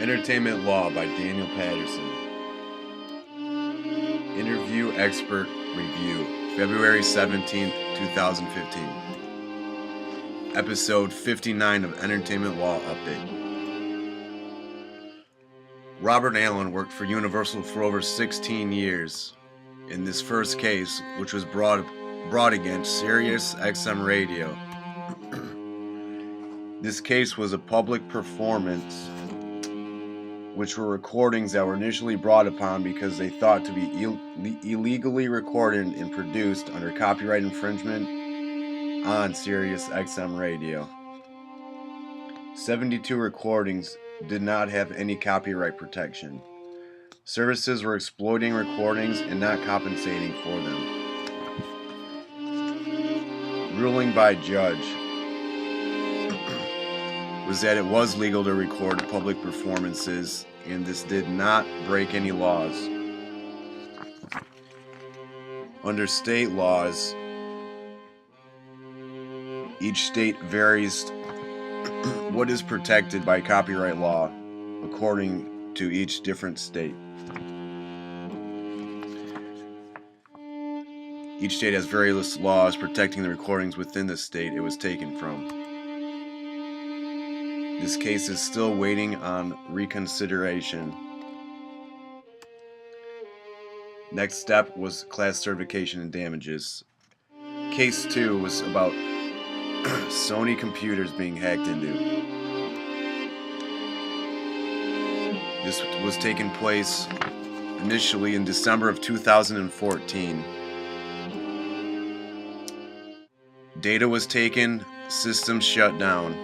Entertainment Law by Daniel Paterson. Interview Expert Review, February 17th, 2015. Episode 59 of Entertainment Law Update. Robert Allen worked for Universal for over 16 years. In this first case, which was brought against Sirius XM Radio. This case was a public performance, which were recordings that were initially brought upon because they thought to be illegally recorded and produced under copyright infringement on Sirius XM Radio. 72 recordings did not have any copyright protection. Services were exploiting recordings and not compensating for them. Ruling by judge was that it was legal to record public performances, and this did not break any laws. Under state laws, each state varies what is protected by copyright law according to each different state. Each state has various laws protecting the recordings within the state it was taken from. This case is still waiting on reconsideration. Next step was class certification and damages. Case 2 was about Sony computers being hacked into. This was taking place initially in December of 2014. Data was taken, systems shut down.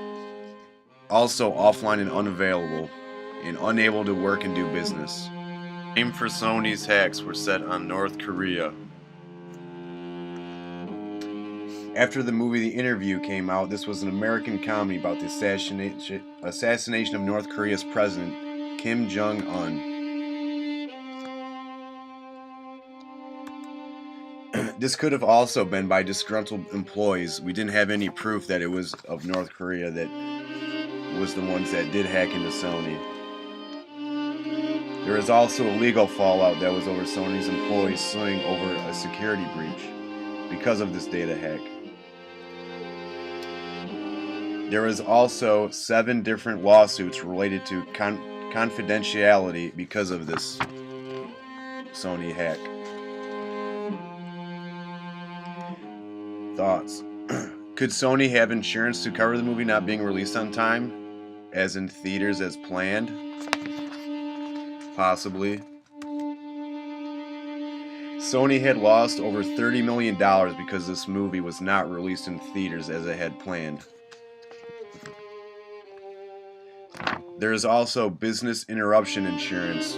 Also offline and unavailable, and unable to work and do business. Aim for Sony's hacks were set on North Korea. After the movie The Interview came out, this was an American comedy about the assassination of North Korea's president, Kim Jong-un. This could have also been by disgruntled employees. We didn't have any proof that it was of North Korea that was the ones that did hack into Sony. There is also a legal fallout that was over Sony's employees suing over a security breach because of this data hack. There is also 7 different lawsuits related to confidentiality because of this Sony hack. Thoughts? Could Sony have insurance to cover the movie not being released on time, as in theaters as planned? Possibly. Sony had lost over $30 million because this movie was not released in theaters as it had planned. There is also business interruption insurance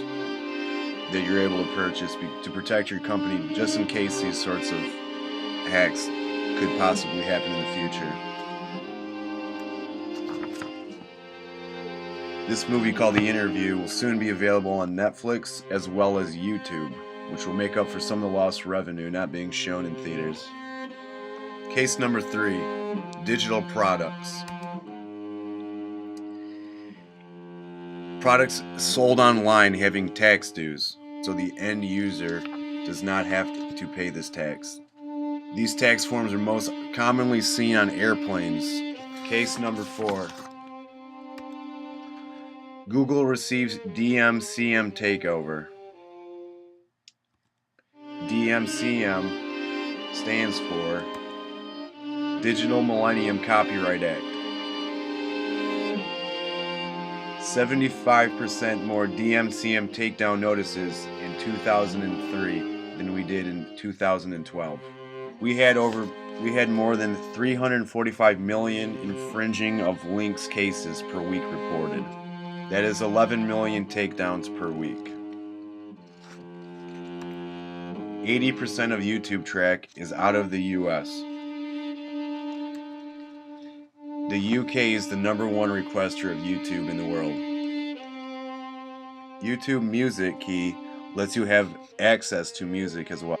that you're able to purchase to protect your company just in case these sorts of hacks could possibly happen in the future. This movie called The Interview will soon be available on Netflix as well as YouTube, which will make up for some of the lost revenue not being shown in theaters. Case number 3, digital products. Products sold online having tax dues, so the end user does not have to pay this tax. These tax forms are most commonly seen on airplanes. Case number 4. Google receives DMCM takeover. DMCM stands for Digital Millennium Copyright Act. 75% more DMCM takedown notices in 2003 than we did in 2012. We had more than 345 million infringing of links cases per week reported. That is 11 million takedowns per week. 80% of YouTube track is out of the US. The UK is the #1 requester of YouTube in the world. YouTube Music key lets you have access to music as well.